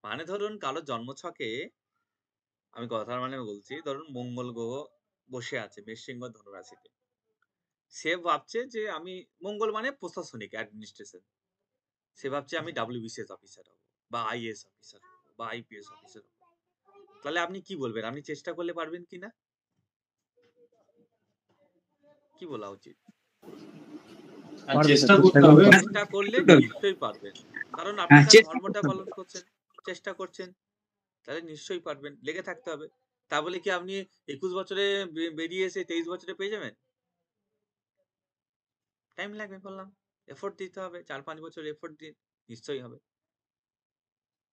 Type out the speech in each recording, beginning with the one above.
মানে ধরুন কারো জন্মছকে আমি কথার মানে বলছি, ধরুন মঙ্গল গ্রহ বসে আছে বৃশ্চিক বা ধনু রাশিতে। সে ভাবছে যে আমি মঙ্গল মানে প্রশাসনিক অ্যাডমিনিস্ট্রেশন। সে ভাবছে আমি WBCS অফিসার হব বা IAS অফিসার হব বা IPS অফিসার হব। তাহলে আপনি কি বলবেন? আপনি চেষ্টা করলে পারবেন কিনা? কি বলা উচিত? চেষ্টা করতে হবে। চেষ্টা করলে নিশ্চয়ই পারবেন। কারণ আপনি হ্যাঁ, তার চেষ্টা ধর্মটা করতে হবে। পালন করছেন, চেষ্টা করছেন। তাহলে নিশ্চয়ই পারবেন। লেগে থাকতে হবে। তা বলে কি আপনি ২১ বছরে বেরিয়ে এসে ২৩ বছরে পেয়ে যাবেন? টাইম লাগবে বললাম। এফোর্ট দিতে হবে। ৪-৫ বছর এফোর্ট দিন, নিশ্চয়ই হবে।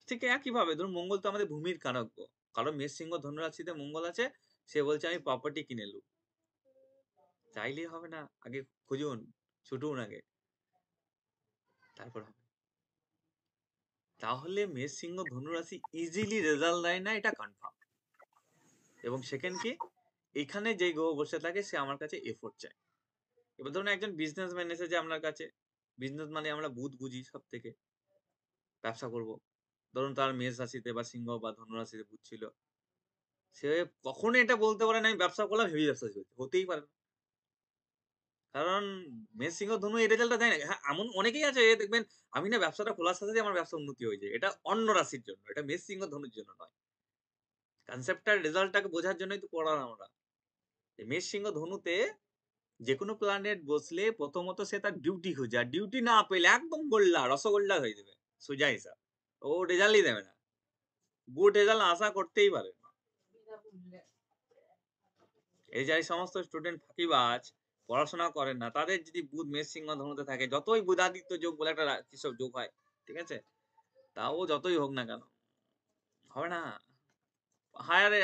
ঠিক একইভাবে ধরুন মঙ্গল তো আমাদের ভূমির কারক গ্রহ। কারো মেষ, সিংহ, ধনু রাশিতে মঙ্গল আছে, সে বলছে আমি প্রপার্টি কিনে নেব। চাইলেই হবে না। আগে খুঁজুন, ছুটুন আগে। তারপর হবে। তাহলে মেষ, সিংহ, ধনু রাশি ইজিলি রেজাল্ট দেয় না, এটা কনফার্ম। এবং সেকেন্ড কি, এখানে যে গ্রহ বসে থাকে সে আমার কাছে এফোর্ট চায়। এবার ধরুন একজন বিজনেসম্যান এসেছে আপনার কাছে। বিজনেস মানে আমরা বুঝ বুঝি সব থেকে। ব্যবসা করব। ধরুন তার মেষ রাশিতে বা সিংহ বা ধনু রাশিতে বুধ ছিল। সে কখনো এটা বলতে পারে না আমি ব্যবসা করলাম হেভি ব্যবসা চলছে। হতেই পারে না। কারণ মেষ, সিংহ, ধনু এই রেজাল্টটা দেয় না। হ্যাঁ, এমন অনেকেই আছে দেখবেন আমি না ব্যবসাটা খোলার সাথে সাথে আমার ব্যবসা উন্নতি হয়ে যায়। এটা অন্য রাশির জন্য। এটা মেষ, সিংহ, ধনুর জন্য নয়। কনসেপ্টটার রেজাল্টটাকে বোঝার জন্যই তো পড়ালাম আমরা। মেষ, সিংহ, ধনুতে যেকোনো প্ল্যানেট বসলে প্রথমত সে তার ডিউটি খুঁজে। আর ডিউটি না পেলে একদম গোল্লা, রসগোল্লা হয়ে যাবে। সোজা হিসাব। ও রেজাল্টই দেবে না। গুড রেজাল্ট আশা করতেই পারে না। এই যে সমস্ত স্টুডেন্ট ফাঁকিবাজ পড়াশোনা করেন না, তাদের যদি বুধ মেষ, সিংহ, ধনুতে থাকে, যতই বুধাদিত্য যোগ বলে একটা কিসব যোগ হয়, ঠিক আছে, তাও যতই হোক না কেন হবে না।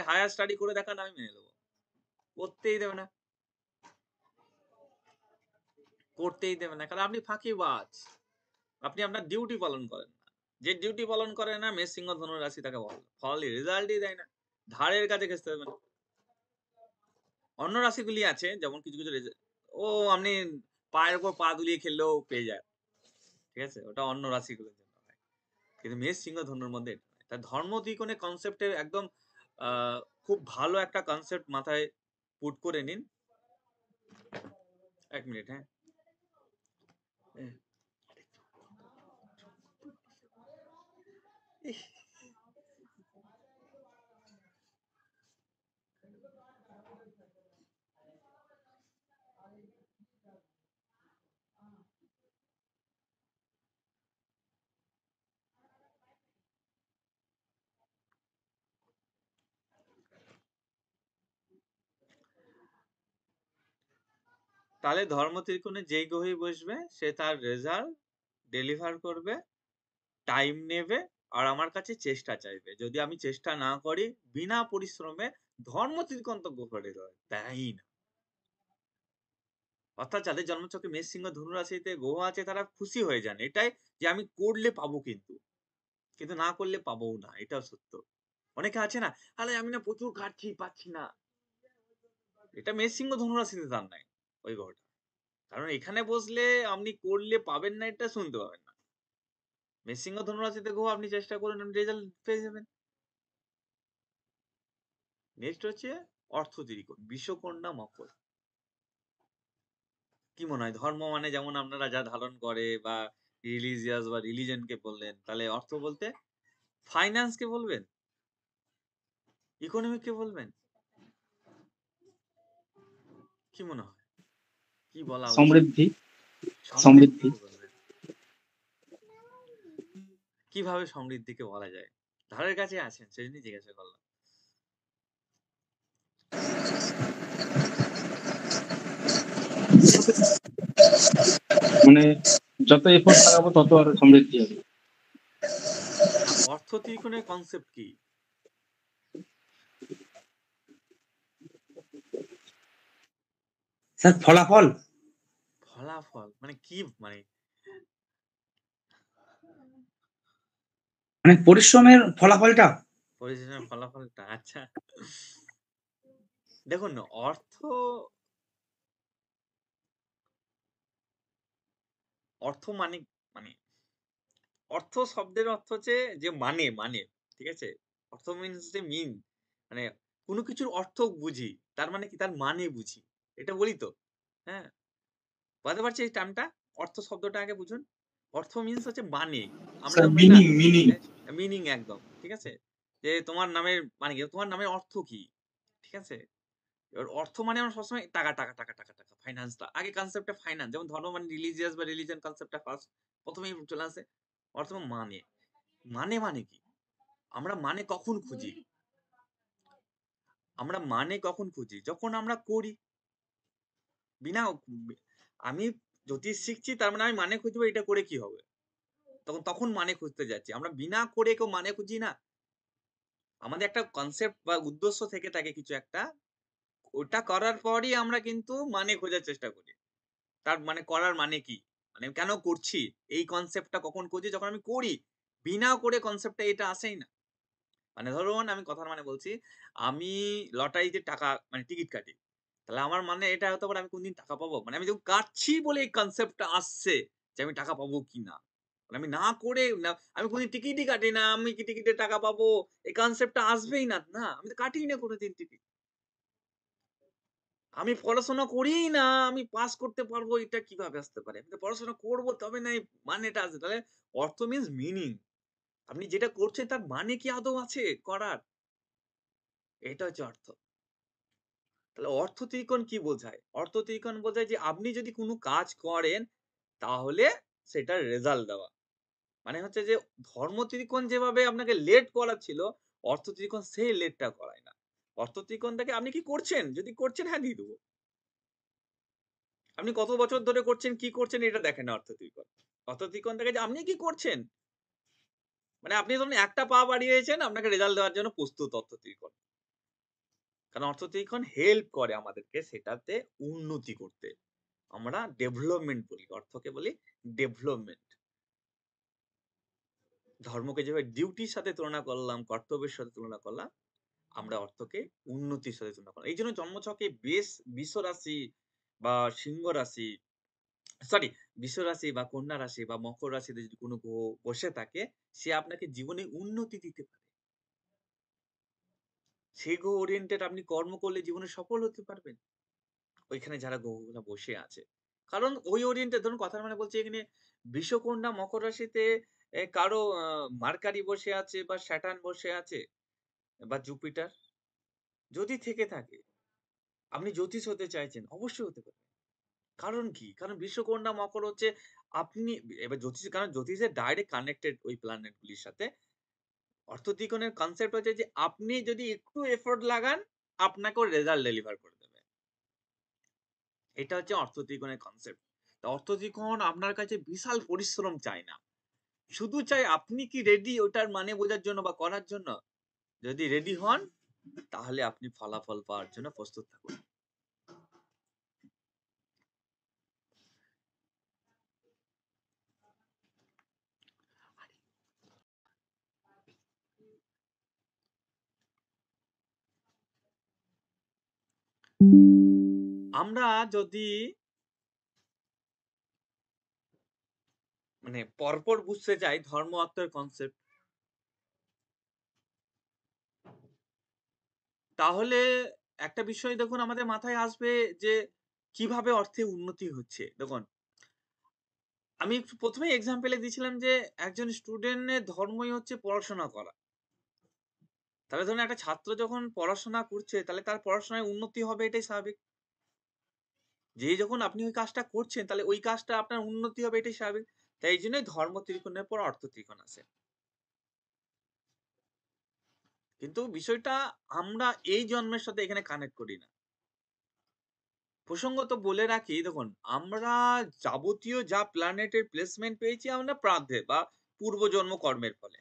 হায়ার স্টাডি করে দেখান, আমি মেনে দেবো। করতেই দেবে না, করতেই দেবে না, কারণ আপনি ফাঁকিবাজ। আপনি আপনার ডিউটি পালন করেন না। যে ডিউটি পালন করে না মেষ, সিংহ, ধনু রাশি তাকে ফল রেজাল্টই দেয় না। ধারের কাছে ঘেঁচতে হবে না। অন্য রাশিগুলি আছে যেমন কিছু কিছু ও আপনি পায়ের উপর পা দুলিয়ে খেললেও পেয়ে যায়, ঠিক আছে, ওটা অন্য রাশিগুলোর জন্য হয়। কিন্তু মেষ, সিংহ, ধনুর মধ্যে এটা নয়। তার ধর্ম ত্রিকোণে কনসেপ্টের একদম খুব ভালো একটা কনসেপ্ট মাথায় পুট করে নিন। এক মিনিট, হ্যাঁ। তাহলে ধর্ম ত্রিকোণে যেই গ্রহই বসবে সে তার রেজাল্ট ডেলিভার করবে, টাইম নেবে, আর আমার কাছে চেষ্টা চাইবে। যদি আমি চেষ্টা না করি বিনা পরিশ্রমে, ধর্ম ত্রিকোণ তো গ্রহ রেজাল্ট দেয়ই না। অর্থাৎ যাদের জন্মছকে মেষ, সিংহ, ধনু রাশিতে গ্রহ আছে তারা খুশি হয়ে যান এটাই যে আমি করলে পাবো, কিন্তু না করলে পাবোও না, এটাও সত্য। অনেকে আছে না, আরে আমি না প্রচুর খাটছি পাচ্ছি না, এটা মেষ, সিংহ, ধনু রাশিতে তার নাই ওই গ্রহটা। কারণ এখানে বসলে আপনি করলে পাবেন না, এটা শুনতে পাবেন না। মেষ, সিংহ, ধনু রাশিতে গ্রহ, আপনি চেষ্টা করুন, রেজাল্ট পেয়ে যাবেন। নেক্সট হচ্ছে অর্থ ত্রিকোণ, বিষকন্যা, মকর। কি মনে হয় ধর্ম মানে যেমন আপনারা যা ধারণ করে বা রিলিজিয়াস বা রিলিজন কে বললেন, তাহলে অর্থ বলতে ফাইন্যান্স কে বলবেন, ইকোনমিক কে বলবেন, কি মনে হয় কি বলা উচিত? সমৃদ্ধি। সমৃদ্ধিকে বলবেন। কিভাবে সমৃদ্ধিকে বলা যায়? ধারের কাছে আছেন সেজন্য জিজ্ঞাসা করলাম। মানে যত এফোর্ট লাগাবো তত আর সমৃদ্ধি হবে। না, অর্থ ত্রিকোণের কনসেপ্ট কি? স্যার ফলাফল। ফলাফল মানে কি? মানে মানে পরিশ্রমের ফলাফলটা। পরিশ্রমের ফলাফলটা, আচ্ছা। দেখুন অর্থ, অর্থ মানে, মানে অর্থ শব্দের অর্থ হচ্ছে যে মানে ঠিক আছে? অর্থ মিনস হচ্ছে মিন, মানে কোনো কিছুর অর্থ বুঝি। তার মানে কি? তার মানে বুঝি। এটা বলি তো? হ্যাঁ? বুঝতে পারছি এই টার্মটা? অর্থ শব্দটা আগে বুঝুন। অর্থ মিনস হচ্ছে মানে। আমরা স্যার যেমন বলি না, মিনিং মিনিং একদম। ঠিক আছে? যে তোমার নামের মানে কি? তোমার নামের অর্থ কি? ঠিক আছে? এবার অর্থ মানে আমরা সবসময় টাকা, টাকা, টাকা, টাকা, টাকা, ফাইন্যান্সটা। আগে কনসেপ্টটা ফাইন্যান্স। যেমন ধর্ম মানে রিলিজিয়াস বা রিলিজিয়ন কনসেপ্টটা ফার্স্ট ১ম এই চলে আসে। অর্থ মানে। মানে কি? আমরা মানে কখন খুঁজি? আমরা মানে কখন খুঁজি? যখন আমরা করি। বিনা আমি জ্যোতিষ শিখছি তার মানে আমি মানে খুঁজবো এটা করে কি হবে? তখন মানে খুঁজতে যাচ্ছি। আমরা বিনা করে কেউ মানে খুঁজি না। আমাদের একটা কনসেপ্ট বা উদ্দেশ্য থেকে থাকে কিছু একটা। ওটা করার পরই আমরা কিন্তু মানে খোঁজার চেষ্টা করি। তার মানে করার মানে কি? মানে আমি কেন করছি? এই কনসেপ্টটা কখন খুঁজি? যখন আমি করি। বিনা করে কনসেপ্টটা এটা আসেই না। মানে ধরুন আমি কথার মানে বলছি, আমি লটারিতে টাকা মানে টিকিট কাটি। তাহলে আমার মানে এটা হতে পারে আমি কোনদিন টাকা পাবো? মানে আমি যখন কাটছি বলে এই কনসেপ্টটা আসছে যে আমি টাকা পাবো কিনা। মানে আমি না করে না আমি কোনদিন টিকিটই কাটি না। আমি কি টিকিটে টাকা পাবো? এই কনসেপ্টটা আসবেই না। না, আমি তো কাটিই না কোনদিন টিকিট। আমি পড়াশোনা করিই না, আমি পাস করতে পারবো এটা কিভাবে আসতে পারে? আমি তো পড়াশোনা করব তবে না এই মানেটা আসবে। তাহলে অর্থ মিনস মিনিং। আপনি যেটা করছেন তার মানে কি আদৌ আছে করার? এটা হচ্ছে অর্থ। তাহলে অর্থ ত্রিকোণ কি বোঝায়? অর্থ ত্রিকোণ বোঝায় যে আপনি যদি কোন কাজ করেন তাহলে সেটার রেজাল্ট দেওয়া। মানে হচ্ছে যে ধর্ম ত্রিকোণ যেভাবে আপনাকে লেট করাচ্ছিল, অর্থ ত্রিকোণ সেই লেটটা করায় না। অর্থ ত্রিকোণ থেকে আপনি কি করছেন? যদি করছেন হ্যাঁ দিয়ে দেব। আপনি কত বছর ধরে করছেন, কি করছেন এটা দেখে না অর্থ ত্রিকোণ। অর্থ ত্রিকোণ থেকে যে আপনি কি করছেন? মানে আপনি ধরুন একটা পা বাড়িয়েছেন আপনাকে রেজাল্ট দেওয়ার জন্য প্রস্তুত অর্থ ত্রিকোণ। কারণ অর্থ ত্রিকোণ হেল্প করে আমাদেরকে সেটাতে উন্নতি করতে। আমরা ডেভেলপমেন্ট বলি। অর্থকে বলি ডেভেলপমেন্ট। ধর্মকে যেভাবে ডিউটির সাথে তুলনা করলাম, কর্তব্যের সাথে তুলনা করলাম, আমরা অর্থকে উন্নতির সাথে তুলনা করলাম। এইজন্য জন্মছকে বৃষ রাশি বা সিংহ রাশি, সরি বৃষ রাশি বা কন্যা রাশি বা মকর রাশিতে যদি কোনো গ্রহ বসে থাকে, সে আপনাকে জীবনে উন্নতি দিতে পারে। সেই গ্রহ ওরিয়েন্টেড আপনি কর্ম করলে জীবনে সফল হতে পারবেন। ওইখানে যারা গ্রহগুলা বসে আছে। কারণ ওই ওরিয়েন্টেড ধরুন কথার মানে বলছি এখানে বৃষকন্যা মকর রাশিতে কারো মার্কারি বসে আছে বা স্যাটার্ন বসে আছে বা জুপিটার যদি থেকে থাকে, আপনি জ্যোতিষ হতে চাইছেন, অবশ্যই হতে পারবেন। কারণ কি? কারণ বৃষকন্যা মকর হচ্ছে আপনি এবার জ্যোতিষ কারণ জ্যোতিষের ডাইরেক্ট কানেক্টেড ওই প্ল্যানেট গুলির সাথে। অর্থ ত্রিকোণের কনসেপ্ট হচ্ছে যে আপনি যদি একটু এফোর্ট লাগান, আপনাকেও রেজাল্ট ডেলিভার করে দেবে। এটা হচ্ছে অর্থ ত্রিকোণের কনসেপ্ট। অর্থ ত্রিকোণ আপনার কাছে বিশাল পরিশ্রম চায় না। শুধু চাই আপনি কি রেডি ওটার মানে বোঝার জন্য বা করার জন্য? যদি রেডি হন তাহলে আপনি ফলাফল পাওয়ার জন্য প্রস্তুত থাকুন। আমরা যদি মানে পরপর বুঝতে যাই ধর্ম অর্থের কনসেপ্ট, তাহলে একটা বিষয় দেখুন আমাদের মাথায় আসবে যে কিভাবে অর্থে উন্নতি হচ্ছে। দেখুন আমি একটু ১ম এই এক্সাম্পল এ দিয়েছিলাম যে একজন স্টুডেন্টের ধর্মই হচ্ছে পড়াশোনা করা। তাহলে ধরুন একটা ছাত্র যখন পড়াশোনা করছে তাহলে তার পড়াশোনায় উন্নতি হবে এটাই স্বাভাবিক। যে যখন আপনি ওই কাজটা করছেন তাহলে ওই কাজটা আপনার উন্নতি হবে এটাই স্বাভাবিক। তাই এইজন্যই ধর্ম ত্রিকোণের পর অর্থ ত্রিকোণ আছে। কিন্তু বিষয়টা আমরা এই জন্মের সাথে এখানে কানেক্ট করি না। প্রসঙ্গত বলে রাখি দেখুন আমরা যাবতীয় যা প্ল্যানেটের প্লেসমেন্ট পেয়েছি আমরা প্রারব্ধে বা পূর্বজন্ম কর্মের ফলে।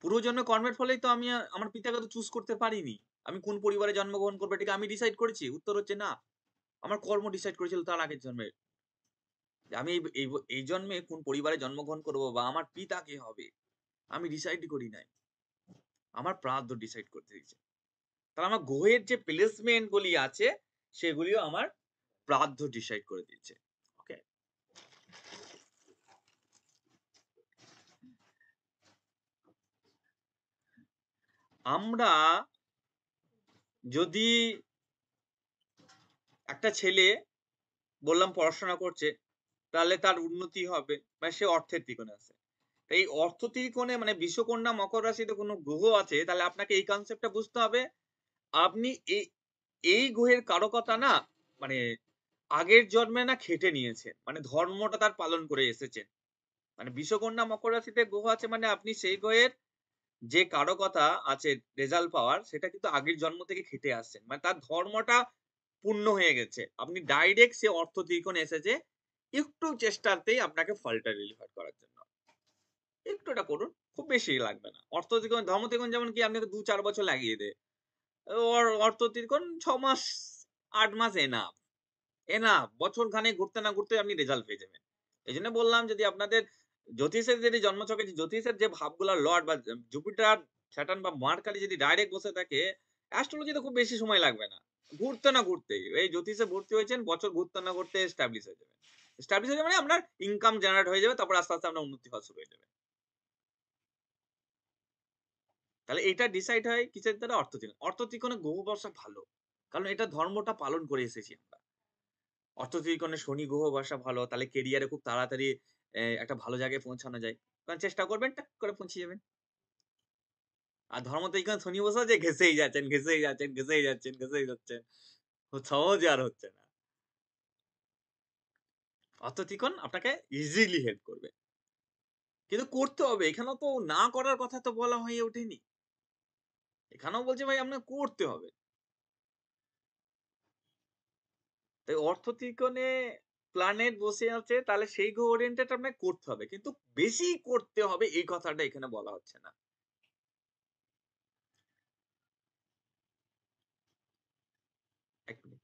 পূর্বজন্ম কর্মের ফলেই তো আমি আমার পিতাকে তো চুজ করতে পারিনি। আমি কোন পরিবারে জন্মগ্রহণ করবো এটাকে আমি ডিসাইড করেছি? উত্তর হচ্ছে না। আমার কর্ম ডিসাইড করেছিল তার আগের জন্মের। যে আমি এই জন্মে কোন পরিবারে জন্মগ্রহণ করবো বা আমার পিতা কে হবে আমি ডিসাইডই করি নাই। আমার প্রারব্ধ ডিসাইড করতে দিয়েছে। তাহলে আমার গ্রহের যে প্লেসমেন্ট গুলি আছে সেগুলিও আমার প্রারব্ধ ডিসাইড করে দিয়েছে। ওকে? আমরা যদি একটা ছেলে বললাম পড়াশোনা করছে, তাহলে তার উন্নতি হবে, মানে সে অর্থের ত্রিকোণে আছে। এই অর্থ ত্রিকোণে মানে বিষকন্যা মকর রাশিতে কোনো গ্রহ আছে, তাহলে আপনাকে এই কনসেপ্টটা বুঝতে হবে, আপনি এই গ্রহের কারকতা না মানে আগের জন্মে না খেটে নিয়েছে, মানে ধর্মটা তার পালন করে এসেছেন। মানে বিষকন্যা মকর রাশিতে গ্রহ আছে মানে আপনি সেই গ্রহের যে কারকতা আছে রেজাল্ট পাওয়ার, সেটা কিন্তু আগের জন্ম থেকে খেটে আসছেন, মানে তার ধর্মটা পূর্ণ হয়ে গেছে। আপনি ডাইরেক্ট সে অর্থ ত্রিকোণে এসেছে, একটু চেষ্টাতেই আপনাকে ফলটা ডেলিভার করার জন্য। একটু এটা করুন, খুব বেশি লাগবে না। অর্থ ত্রিকোণ ধর্ম ত্রিকোণ যেমন কি আপনাকে 2-4 বছর লাগিয়ে দেয়, অর্থ ত্রিকোণ 6 মাস 8 মাস এনাফ। বছর খানে ঘুরতে না ঘুরতে আপনি রেজাল্ট পেয়ে যাবেন। এই জন্য বললাম, যদি আপনাদের জ্যোতিষের যদি জন্মছকে জ্যোতিষের যে ভাবগুলা লর্ড বা জুপিটার স্যাটার্ন বা মার্কারি যদি ডাইরেক্ট বসে থাকে, অ্যাস্ট্রোলজিতে খুব বেশি সময় লাগবে না, ঘুরতে না ঘুরতেই। এই জ্যোতিষে ভর্তি হয়েছেন, বছর ঘুরতে না ঘুরতে এস্টাবলিশ হয়ে যাবে। এস্টাবলিশ হয়ে যাবে মানে আপনার ইনকাম জেনারেট হয়ে যাবে, তারপর আস্তে আস্তে আপনার উন্নতি হওয়া শুরু হয়ে যাবে। তাহলে এটা ডিসাইড হয় কিসের দ্বারা? অর্থ ত্রিকোণ। অর্থ ত্রিকোণে গ্রহ বর্ষা ভালো, কারণ এটা ধর্মটা পালন করে এসেছি আমরা। অর্থ ত্রিকোণে শনি গ্রহ বর্ষা ভালো, তাহলে কেরিয়ারে খুব তাড়াতাড়ি একটা ভালো জায়গায় পৌঁছানো যায়। কারণ চেষ্টা করবেন, টাক করে পৌঁছে যাবেন। আর ধর্ম ত্রিকোণে শনি বসা যে ঘেসেই যাচ্ছেন, ঘেসেই যাচ্ছেন, ঘেসেই যাচ্ছেন, ঘেসেই যাচ্ছেন, সহজে আর হচ্ছে না। অর্থ ত্রিকোণ আপনাকে ইজিলি হেল্প করবে, কিন্তু করতে হবে। এখানেও তো না করার কথা তো বলা হয়ে ওঠেনি, এখানেও বলছে ভাই আপনাকে করতে হবে। তাই অর্থ ত্রিকোণে প্ল্যানেট বসে আছে, তাহলে সেই গ্রহ ওরিয়েন্টেড আপনাকে করতে হবে, কিন্তু বেশি করতে হবে এই কথাটা এখানে বলা হচ্ছে না। এক মিনিট।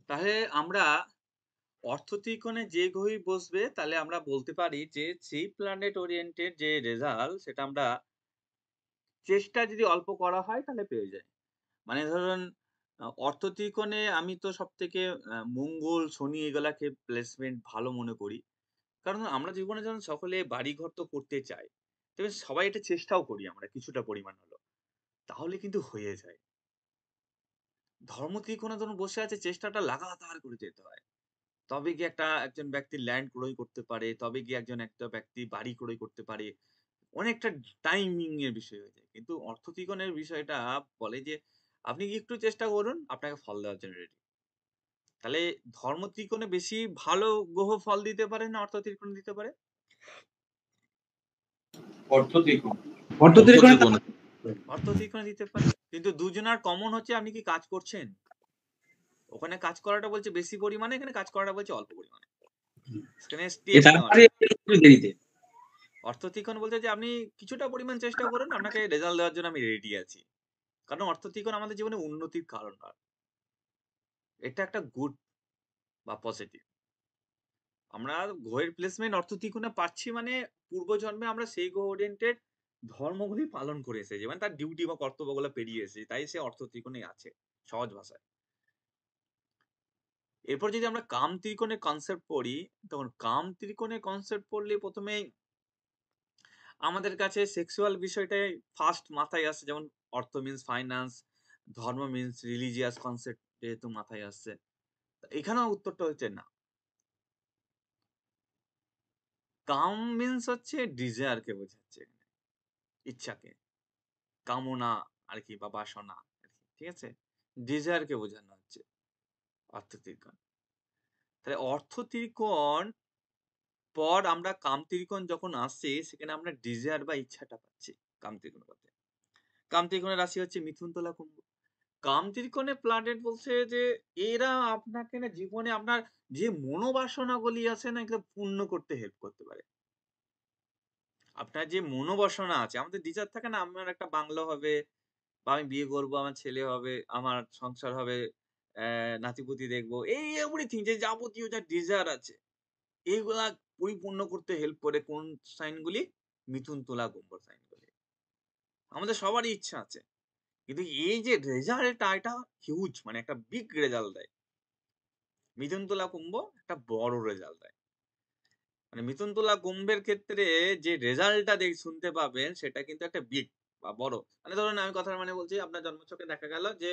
তাহলে আমরা অর্থ ত্রিকোণে যে গ্রহই বসবে, তাহলে আমরা বলতে পারি যে সেই প্ল্যানেট ওরিয়েন্টেড যে রেজাল্ট, সেটা আমরা চেষ্টা যদি অল্প করা হয় তাহলে পেয়ে যাই। মানে ধরুন অর্থ ত্রিকোণে আমি তো সব থেকে মঙ্গল শনি এগুলাকে প্লেসমেন্ট ভালো মনে করি, কারণ আমরা জীবনে যখন সকলে বাড়িঘর তো করতে চাই, তবে সবাই এটা চেষ্টাও করি আমরা কিছুটা পরিমাণ হলো, তাহলে কিন্তু হয়ে যায়। ধর্ম ত্রিকোণে ধরুন বসে আছে, চেষ্টাটা লাগাতার করে যেতে হয়, তবে গিয়ে একজন ব্যক্তি ল্যান্ড ক্রয় করতে পারে, তবে গিয়ে একটা ব্যক্তি বাড়ি ক্রয় করতে পারে। অনেকটা টাইমিং এর বিষয় হয়ে যায়। কিন্তু অর্থ ত্রিকোণের বিষয়টা বলে যে আপনি একটু চেষ্টা করুন, আপনাকে ফল দেওয়ার জন্য রেডি। তাহলে ধর্ম ত্রিকোণে বেশি ভালো গ্রহ ফল দিতে পারে না অর্থ ত্রিকোণে দিতে পারে? অর্থ ত্রিকোণ। অর্থ ত্রিকোণে তো অর্থ ত্রিকোণে দিতে পারে, কিন্তু দুজনার কমন হচ্ছে আপনি কি কাজ করছেন। ওখানে কাজ করাটা বলছে বেশি পরিমাণে, এখানে কাজ করাটা বলছে অল্প পরিমাণে, এখানে স্টেপ নেওয়াটা। একটু দেরিতে। অর্থ ত্রিকোণ বলতে যে আপনি কিছুটা পরিমাণ চেষ্টা করুন, আপনাকে রেজাল্ট দেওয়ার জন্য আমি রেডি আছি। কারণ অর্থ ত্রিকোণ আমাদের জীবনে উন্নতির কারণ হয়। এটা একটা গুড বা পজিটিভ। আমরা গ্রহের প্লেসমেন্ট অর্থ ত্রিকোণে পাচ্ছি মানে পূর্বজন্মে আমরা সেই গ্রহ ওরিয়েন্টেড ধর্মগুলি পালন করে এসেছি। মানে তার ডিউটি বা কর্তব্যগুলো পেরিয়ে এসেছি। তাই সে অর্থ ত্রিকোণেই আছে, সহজ ভাষায়। এরপর যদি আমরা কাম ত্রিকোণের কনসেপ্ট পড়ি, তখন কাম ত্রিকোণের কনসেপ্ট পড়লে ১ম এই আমাদের কাছে সেক্সুয়াল বিষয়টাই ফার্স্ট মাথায় আসে। যেমন অর্থ মিনস ফাইন্যান্স, ধর্ম মিনস রিলিজিয়াস কনসেপ্ট যেহেতু মাথায় আসছে। এখানেও উত্তরটা হচ্ছে না। কাম মিনস হচ্ছে ডিজায়ার কে বোঝাচ্ছে, ইচ্ছাকে, কামনা আরকি বা বাসনা আরকি। ঠিক আছে? ডিজায়ার কে বোঝানো হচ্ছে অর্থ ত্রিকোণ। তাহলে অর্থ ত্রিকোণ পর আমরা কাম ত্রিকোণ যখন আসছে সেখানে আমরা ডিজায়ার বা ইচ্ছাটা পাচ্ছি কাম ত্রিকোণের মধ্যে। কাম ত্রিকোণের রাশি হচ্ছে মিথুন, তুলা, কুম্ভ। কাম ত্রিকোণে প্ল্যানেট বলছে যে এরা আপনাকে না জীবনে আপনার যে মনোবাসনাগুলি আছে না এগুলো পূর্ণ করতে হেল্প করতে পারে। আপনার যে মনোবাসনা আছে, আমাদের ডিজায়ার থাকে না আমার একটা বাংলো হবে বা আমি বিয়ে করব, আমার ছেলে হবে, আমার সংসার হবে, নাতি-পুতি দেখবো। এই এভরিথিং যে যাবতীয় যা ডিজায়ার আছে, এইগুলা পরিপূর্ণ করতে হেল্প করে কোন সাইন গুলি? মিথুন, তুলা, কুম্ভ সাইন গুলি। আমাদের সবারই ইচ্ছা আছে। কিন্তু এই যে রেজাল্টটা এটা হিউজ, মানে একটা বিগ রেজাল্ট দেয়। মিথুন, তুলা, কুম্ভ একটা বড় রেজাল্ট দেয়। মানে মিথুন, তুলা, কুম্ভের ক্ষেত্রে যে রেজাল্টটা শুনতে পাবেন সেটা কিন্তু একটা বিগ বা বড়। মানে ধরুন আমি কথার মানে বলছি, আপনার জন্মছকে দেখা গেল যে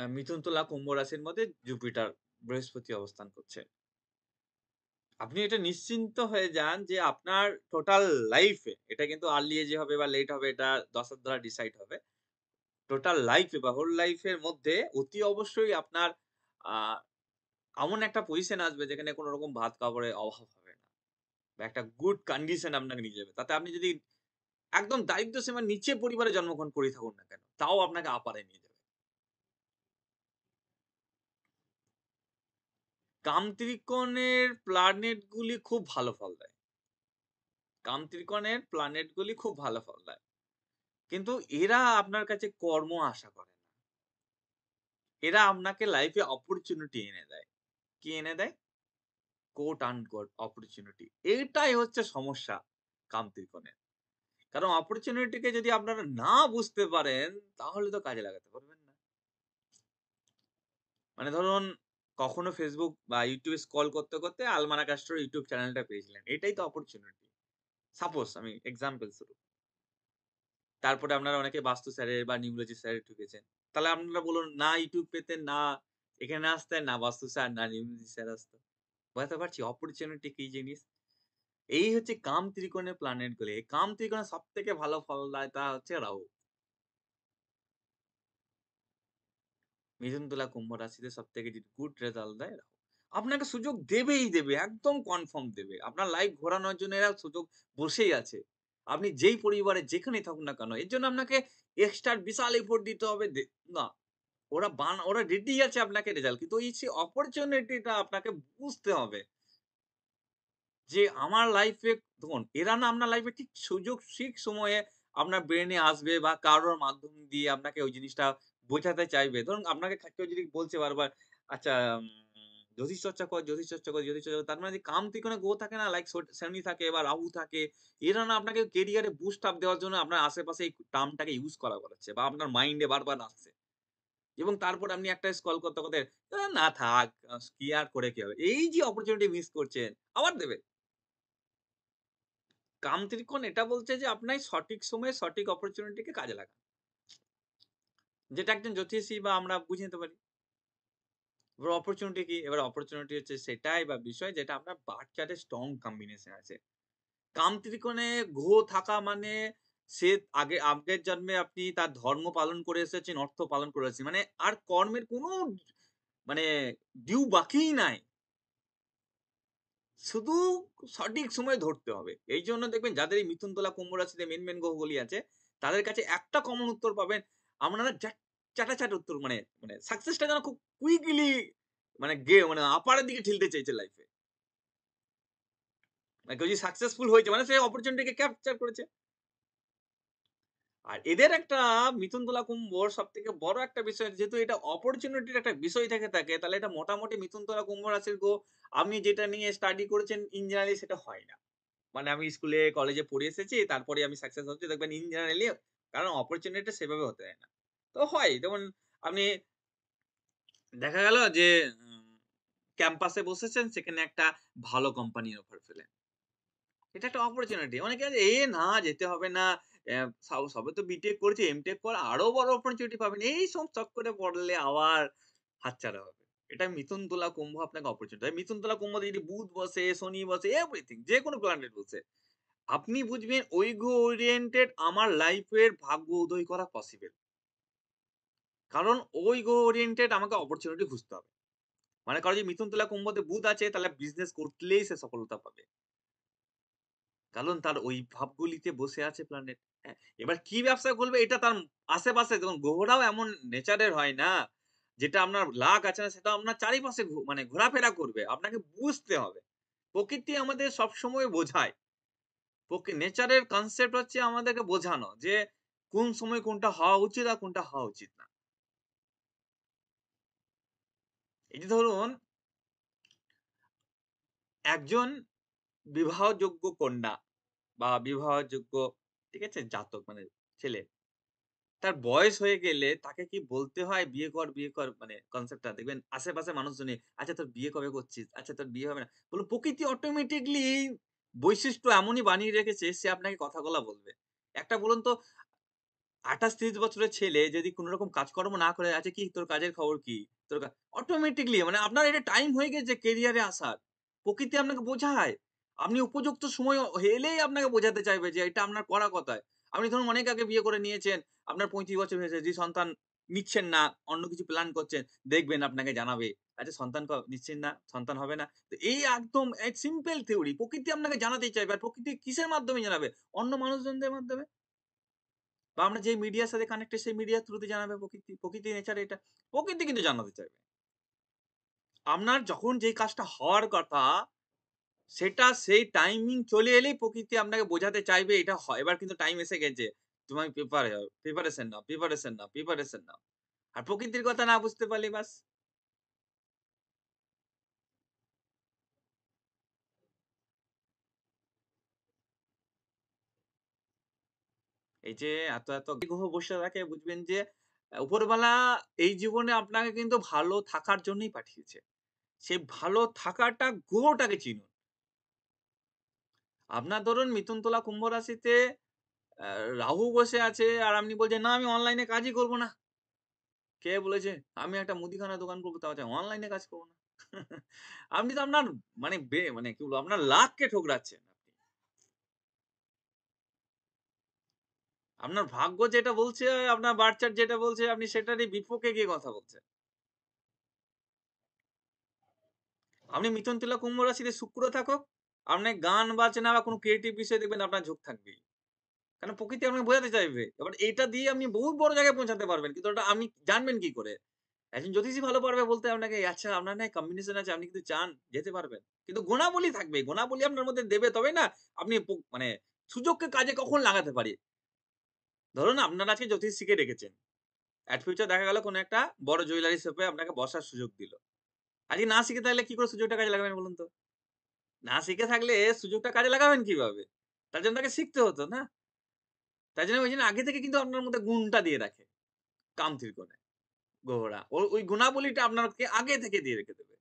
মিথুন, তুলা, কুম্ভ রাশির মধ্যে জুপিটার, বৃহস্পতি অবস্থান করছে। আপনি এটা নিশ্চিন্ত হয়ে যান যে আপনার টোটাল লাইফে, এটা কিন্তু আর্লি এজে হবে বা লেট হবে এটা 10 এর দ্বারা ডিসাইড হবে। টোটাল লাইফে বা হোল লাইফ এর মধ্যে অতি অবশ্যই আপনার আ এমন একটা পজিশন আসবে যেখানে কোন রকম ভাত কাপড়ের অভাব হবে না। বা একটা গুড কন্ডিশন আপনাকে নিয়ে যাবে। তাতে আপনি যদি একদম দারিদ্র্য সীমার নিচে পরিবারে জন্মগ্রহণ করে থাকুন না কেন, তাও আপনাকে আপারে নিয়ে যাবে। কাম ত্রিকোণের প্ল্যানেট গুলি খুব ভালো ফল দেয়। কাম ত্রিকোণের প্ল্যানেট গুলি খুব ভালো ফল দেয়। কিন্তু এরা আপনার কাছে কর্ম আশা করে না। এরা আপনাকে লাইফে অপরচুনিটি এনে দেয়। কি এনে দেয়? Coat unquote opportunity. এটাই হচ্ছে সমস্যা কাম ত্রিকোণের। কারণ অপরচুনিটিকে যদি আপনারা না বুঝতে পারেন তাহলে তো কাজে লাগাতে পারবেন না। মানে ধরুন কখনো Facebook বা YouTube স্ক্রল করতে, করতে আলমারা কাস্টর YouTube চ্যানেলটা পেয়েছিলেন। এটাই তো অপরচুনিটি। সাপোজ আমি এক্সাম্পল স্বরূপ। তারপরে আপনারা অনেকে বাস্তু স্যারের বা নিউরোলজি স্যারের ঢুকেছেন। তাহলে আপনারা বলুন না YouTube পেতেন, না এখানে আসতেন, না বাস্তু স্যার, না নিউরোলজি স্যার আসতো। বোঝাতে পারছি অপরচুনিটি কি জিনিস? এই হচ্ছে কাম ত্রিকোণের প্ল্যানেট গুলি। এই কাম ত্রিকোণে সবথেকে ভালো ফল দেয় তা হচ্ছে রাহু। মিথুন, তুলা, কুম্ভ রাশিতে সবথেকে যদি গুড রেজাল্ট দেয় রাহু। আপনাকে সুযোগ দেবেই দেবে, একদম কনফার্ম দেবে। আপনার লাইফ ঘোরানোর জন্য এরা সুযোগ বসেই আছে। আপনি যেই পরিবারে যেখানেই থাকুন না কেন, এর জন্য আপনাকে এক্সট্রা বিশাল এফোর্ট দিতে হবে না। ওরা রেডি আছে আপনাকে রেজাল্ট। কিন্তু ওই যে অপরচুনিটিটা আপনাকে বুঝতে হবে। যে আমার লাইফে দেখুন এরা না আপনার লাইফে ঠিক সুযোগ ঠিক সময়ে আপনার ব্রেইনে আসবে বা কারোর মাধ্যম দিয়ে আপনাকে ওই জিনিসটা বোঝাতে চাইবে। ধরুন আপনাকে কেউ যদি বলছে বারবার, আচ্ছা জ্যোতিষ চর্চা কর, জ্যোতিষ চর্চা কর, জ্যোতিষ চর্চা কর। তার মানে যে কাম ত্রিকোণে গ্রহ থাকে না লাইক শনি থাকে বা রাহু থাকে, এরা না আপনাকে কেরিয়ারে বুস্ট আপ দেওয়ার জন্য আপনার আশেপাশে এই টার্মটাকে ইউস করাচ্ছে বা আপনার মাইন্ডে বারবার আসছে। এবং তারপরে আপনি একটা স্ক্রল করতে, করতে না থাক কি আর করে কি হবে? এই যে অপরচুনিটি মিস করছেন আবার দেবে। কাম ত্রিকোণ এটা বলছে যে আপনার সঠিক সময়ে সঠিক অপরচুনিটিকে কাজে লাগান। যেটা একজন জ্যোতিষী বা আমরা বুঝে নিতে পারি। এবার অপরচুনিটি কি? এবার অপরচুনিটি হচ্ছে সেটাই বা বিষয় যেটা আপনার বার্থ চার্টে স্ট্রং কম্বিনেশন আছে। কাম ত্রিকোণে গ্রহ থাকা মানে সে আগের জন্মে আপনি তার ধর্ম পালন করে এসেছেন, অর্থ পালন করে এসেছেন। মানে আর কর্মের কোনো মানে ডিউ বাকিই নাই। শুধু সঠিক সময়ে ধরতে হবে। এইজন্য দেখবেন যাদের এই মিথুন, তুলা, কুম্ভ রাশিতে মেইন গ্রহগুলি আছে, তাদের কাছে একটা কমন উত্তর পাবেন। আপনারা চাটাচাট উত্তর মানে মানে সাকসেসটা যেন খুব কুইকলি মানে আপারের দিকে ঠেলতে চাইছে লাইফে। কেউ যদি সাকসেসফুল হয়েছে মানে সে অপরচুনিটিকে ক্যাপচার করেছে। আর এদের একটা মিথুন তুলা কুম্ভর সব থেকে বড় একটা বিষয়, যেহেতু এটা অপরচুনিটির একটা বিষয় থেকে থাকে, তাহলে এটা মোটামুটি মিথুন তুলা কুম্ভ রাশির আপনি যেটা নিয়ে স্টাডি করেছেন ইন জেনারেলি সেটা হয় না। মানে আমি স্কুলে কলেজে পড়ে এসেছি, তারপরে আমি সাকসেস হচ্ছি, দেখবেন ইন জেনারেলি, কারণ অপরচুনিটি সেভাবে হতে হয় না। তো হয় যেমন আপনি দেখা গেল যে ক্যাম্পাসে বসেছেন, সেখানে একটা ভালো কোম্পানির অফার পেলেন। এটা একটা অপরচুনিটি। অনেকে আছে, না যেতে হবে না। সবে তো বিটেক করেছি, এমটেক কর, আরো বড় অপরচুনিটি পাবেন। এইসব চক্করে পড়লে আবার হাতছাড়া হবে। এটা মিথুন, তুলা, কুম্ভ আপনাকে অপরচুনিটি। মিথুন, তুলা, কুম্ভতে যদি বুধ বসে, শনি বসে, এভরিথিং যেকোনো প্ল্যানেট বসে, আপনি বুঝবেন ওই গ্রহ ওরিয়েন্টেড আমার লাইফের ভাগ্য উদয় করা পসিবল। কারণ ওই গ্রহ ওরিয়েন্টেড আমাকে অপরচুনিটি খুঁজতে হবে। মানে কারো যদি মিথুন, তুলা, কুম্ভতে বুধ আছে, তাহলে বিজনেস করলেই সে সফলতা পাবে। কারণ তার ওই ভাবগুলিতে বসে আছে প্ল্যানেট। হ্যাঁ? এবার কি ব্যবসা করবে এটা তার আশেপাশে, দেখুন গ্রহরাও এমন নেচারের হয় না, যেটা আপনার লাক আছে না সেটা আপনার চারিপাশে মানে ঘোরাফেরা করবে। আপনাকে বুঝতে হবে। প্রকৃতি আমাদের সবসময় বোঝায়। নেচারের কনসেপ্ট হচ্ছে আমাদেরকে বোঝানো যে কোন সময় কোনটা হওয়া উচিত আর কোনটা হওয়া উচিত না। এই যে ধরুন একজন বিবাহযোগ্য কন্যা বা বিবাহযোগ্য, ঠিক আছে? জাতক মানে ছেলে। তার বয়স হয়ে গেলে তাকে কি বলতে হয় বিয়ে কর মানে কনসেপ্টটা দেখবেন আশেপাশে মানুষজনই, "আচ্ছা তোর বিয়ে কবে করছিস? আচ্ছা তোর বিয়ে হবে না?" বলুন প্রকৃতি অটোমেটিক্যালি বৈশিষ্ট্য এমনই বানিয়ে রেখেছে সে আপনাকে কথাগুলা বলবে। একটা বলুন তো ২৮-৩০ বছরের ছেলে যদি কোন রকম কাজকর্ম না করে, "আচ্ছা কি তোর কাজের খবর কি?" তোর অটোমেটিক্যালি মানে আপনার এটা টাইম হয়ে গেছে ক্যারিয়ারে আসার। প্রকৃতি আপনাকে বোঝায়। আপনি উপযুক্ত সময় এলেই আপনাকে বোঝাতে চাইবে যে এটা আপনার করা কথায়। আপনি ধরুন অনেক আগে বিয়ে করে নিয়েছেন, আপনার ৩৫ বছর হয়েছে, যে সন্তান নিচ্ছেন না, অন্য কিছু প্ল্যান করছেন, দেখবেন আপনাকে জানাবে। আচ্ছা সন্তান নিচ্ছেন না, সন্তান হবে না। তো এই একদম সিম্পল থিওরি। প্রকৃতি আপনাকে জানাতেই চাইবে। আর প্রকৃতি কিসের মাধ্যমে জানাবে? অন্য মানুষজনদের মাধ্যমে। বা আমরা যে মিডিয়ার সাথে কানেক্টেড সেই মিডিয়ার থ্রুতে জানাবে প্রকৃতি। প্রকৃতির নেচার এটা। প্রকৃতি কিন্তু জানাতে চাইবে। আপনার যখন যেই কাজটা হওয়ার কথা, সেটা সেই টাইমিং চলে এলেই প্রকৃতি আপনাকে বোঝাতে চাইবে এটা এবার কিন্তু টাইম এসে গেছে। তুমি প্রিপারেশন নাও, প্রিপারেশন নাও, প্রিপারেশন নাও। আর প্রকৃতির কথা না বুঝতে পারলে বাস। এই যে এত গ্রহ বসে থাকে বুঝবেন যে উপরবালা এই জীবনে আপনাকে কিন্তু ভালো থাকার জন্যই পাঠিয়েছে। সেই ভালো থাকাটা গ্রহটাকে চিনুন। আপনার ধরুন মিথুন, তুলা, কুম্ভ রাশিতে আ রাহু বসে আছে আর আপনি বলছেন, "না আমি অনলাইনে কাজই করব না।" কে বলেছে? আমি একটা মুদিখানার দোকান করব তাও অনলাইনে কাজ করব না। আপনি তো আপনার মানে মানে কি বলবো আপনার লাককে ঠুকরাচ্ছেন আপনি। আপনার ভাগ্য যেটা বলছে, আপনার বার্থ চার্ট যেটা বলছে আপনি সেটারই বিপক্ষে গিয়ে কথা বলছেন। আপনি মিথুন, তুলা, কুম্ভ রাশিতে শুক্র থাকুক, আপনি গান বাজনা বা কোন ক্রিয়েটিভ বিষয়ে দেখবেন আপনার ঝোঁক থাকবেই। কারণ প্রকৃতি আপনাকে বোঝাতে চাইবে। এবার এইটা দিয়ে আপনি বহুত বড় জায়গায় পৌঁছাতে পারবেন। কিন্তু ওটা আপনি জানবেন কি করে? একজন জ্যোতিষী ভালো পারবে বলতে আপনাকে, আচ্ছা আপনার না কম্বিনেশন আছে, আপনি কিন্তু চান, যেতে পারবেন। কিন্তু গুণাবলী থাকবে। গুণাবলী আপনার মধ্যে দেবে তবেই না আপনি মানে সুযোগকে কাজে কখন লাগাতে পারি। ধরুন আপনারা আজকে জ্যোতিষ শিখে রেখেছেন। এট ফিউচার দেখা গেল কোন একটা বড় জুয়েলারি শপে আপনাকে বসার সুযোগ দিল। আজকে না শিখে থাকলে কি করে সুযোগটা কাজে লাগাবেন বলুন তো? না শিখে থাকলে সুযোগটা কাজে লাগাবেন কিভাবে? তার জন্য তাকে শিখতে হতো না? তাই জন্য ওইজন্য আগে থেকে কিন্তু আপনার মধ্যে গুণটা দিয়ে রাখে। কাম-ত্রিকোণে গ্রহরা। ওই গুণাবলীটা আপনাকে আগে থেকে দিয়ে রেখে দেবে।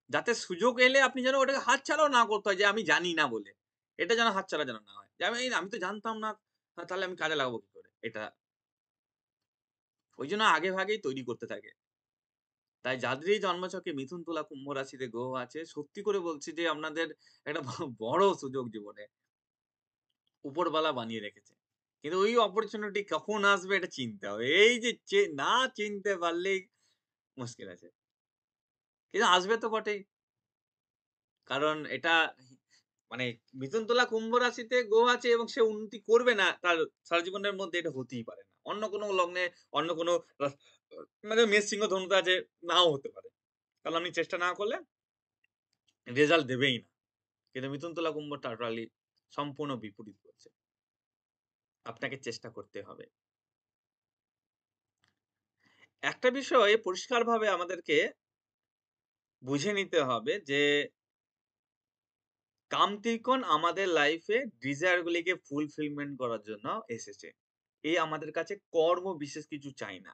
যাতে সুযোগ এলে আপনি যেন ওটাকে হাতছাড়াও না করতে হয় যে আমি জানি না বলে। এটা যেন হাতছাড়া যেন না হয়। যে আমি তো জানতাম না, তাহলে আমি কাজে লাগাবো কি করে? এটা ওইজন্য আগে ভাগেই তৈরি করতে থাকে। তাই যাদেরই জন্মছকে মিথুন, তুলা, কুম্ভ রাশিতে গ্রহ আছে, সত্যি করে বলছি যে আপনাদের একটা বড় সুযোগ জীবনে উপরওয়ালা বানিয়ে রেখেছে। কিন্তু ওই অপরচুনিটি কখন আসবে এটা চিনতে হবে। এই যে না চিনতে পারলেই মুশকিল আছে। কিন্তু আসবে তো বটেই। কারণ এটা মানে মিথুন, তুলা, কুম্ভ রাশিতে গ্রহ আছে এবং সে উন্নতি করবে না তার সারা জীবনের মধ্যে, এটা হতেই পারে না। অন্য কোনো লগ্নে অন্য কোনো রাস মানে মেষ, সিংহ, ধনুতে আছে, নাও হতে পারে। কারণ আপনি চেষ্টা না করলে রেজাল্ট দেবেই না। কিন্তু মিথুন, তুলা, কুম্ভ টোটালি সম্পূর্ণ বিপরীত করছে। আপনাকে চেষ্টা করতে হবে। একটা বিষয় পরিষ্কারভাবে আমাদেরকে বুঝে নিতে হবে যে কামত্রিকোণ আমাদের লাইফে ডিজায়ার গুলিকে ফুলফিলমেন্ট করার জন্য এসেছে। আমাদের কাছে কর্ম বিশেষ কিছু চাই না।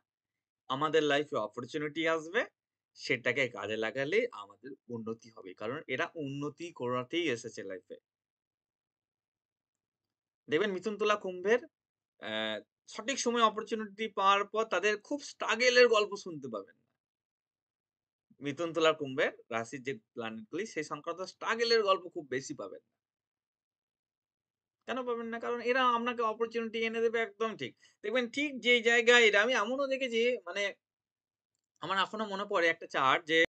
আমাদের লাইফে অপরচুনিটি আসবে, সেটাকে কাজে লাগালে আমাদের উন্নতি হবে। কারণ এরা উন্নতি করাতেই এসেছে লাইফে। দেখবেন মিথুন, তুলা, কুম্ভের সঠিক সময়ে অপরচুনিটি পাওয়ার পর তাদের খুব স্ট্রাগল এর গল্প শুনতে পাবেন না। মিথুন, তুলা, কুম্ভের রাশির যে প্ল্যানেট গুলি সেই সংক্রান্ত স্ট্রাগল এর গল্প খুব বেশি পাবেন না। কেন পাবেন না? কারণ এরা আপনাকে অপরচুনিটি এনে দেবে, একদম ঠিক। দেখবেন ঠিক যেই জায়গায় এরা, আমি এমনও দেখেছি, মানে আমার এখনো মনে পড়ে একটা চার্ট যে